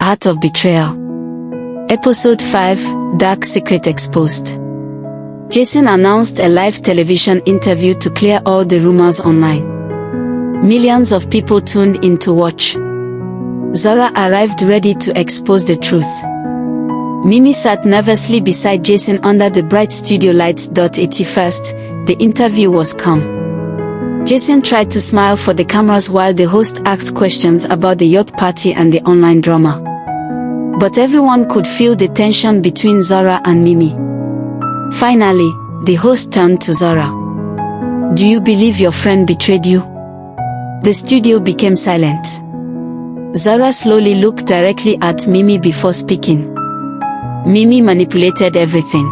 Heart of Betrayal. Episode 5, Dark Secret Exposed. Jason announced a live television interview to clear all the rumors online. Millions of people tuned in to watch. Zora arrived ready to expose the truth. Mimi sat nervously beside Jason under the bright studio lights. At first, the interview was calm. Jason tried to smile for the cameras while the host asked questions about the yacht party and the online drama. But everyone could feel the tension between Zora and Mimi. Finally, the host turned to Zora. "Do you believe your friend betrayed you?" The studio became silent. Zora slowly looked directly at Mimi before speaking. "Mimi manipulated everything."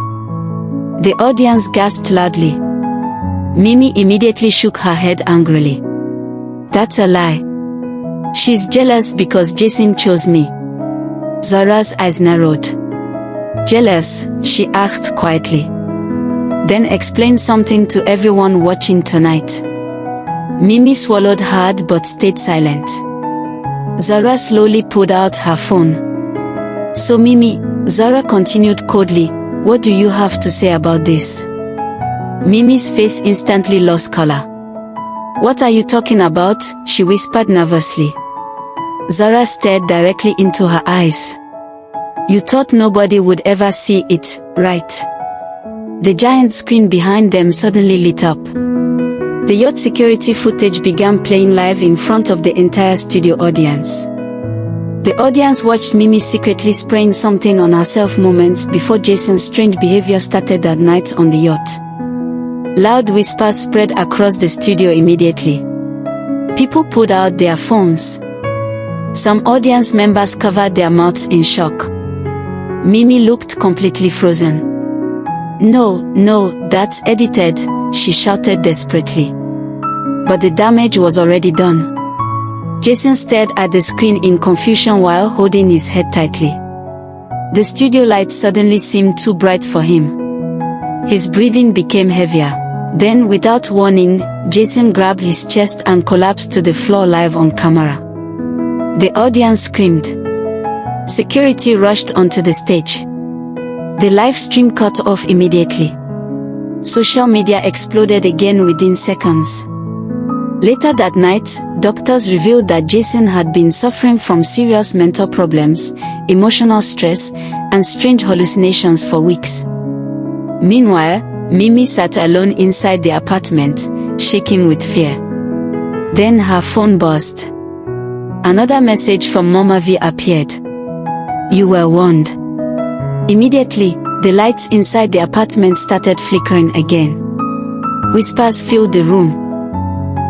The audience gasped loudly. Mimi immediately shook her head angrily. "That's a lie. She's jealous because Jason chose me." Zora's eyes narrowed. "Jealous?" she asked quietly. "Then explain something to everyone watching tonight." Mimi swallowed hard but stayed silent. Zora slowly pulled out her phone. "So Mimi," Zora continued coldly, "what do you have to say about this?" Mimi's face instantly lost color. "What are you talking about?" she whispered nervously. Zora stared directly into her eyes. "You thought nobody would ever see it, right?" The giant screen behind them suddenly lit up. The yacht security footage began playing live in front of the entire studio audience. The audience watched Mimi secretly spraying something on herself moments before Jason's strange behavior started that night on the yacht. Loud whispers spread across the studio immediately. People pulled out their phones. Some audience members covered their mouths in shock. Mimi looked completely frozen. No, that's edited," she shouted desperately. But the damage was already done. Jason stared at the screen in confusion while holding his head tightly. The studio lights suddenly seemed too bright for him. His breathing became heavier. Then, without warning, Jason grabbed his chest and collapsed to the floor live on camera. The audience screamed. Security rushed onto the stage. The live stream cut off immediately. Social media exploded again within seconds. Later that night, doctors revealed that Jason had been suffering from serious mental problems, emotional stress, and strange hallucinations for weeks. Meanwhile, Mimi sat alone inside the apartment, shaking with fear. Then her phone buzzed. Another message from Mama V appeared. "You were warned." Immediately, the lights inside the apartment started flickering again. Whispers filled the room.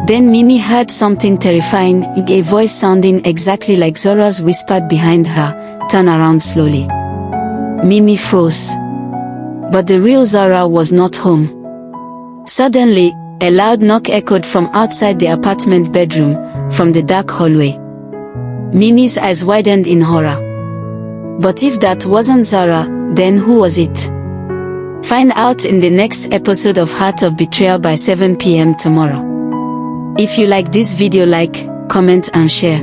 Then Mimi heard something terrifying, a voice sounding exactly like Zora's whispered behind her, "Turn around slowly." Mimi froze. But the real Zora was not home. Suddenly, a loud knock echoed from outside the apartment bedroom, from the dark hallway. Mimi's eyes widened in horror. But if that wasn't Zora, then who was it? Find out in the next episode of Heart of Betrayal by 7 p.m. tomorrow. If you like this video, like, comment and share.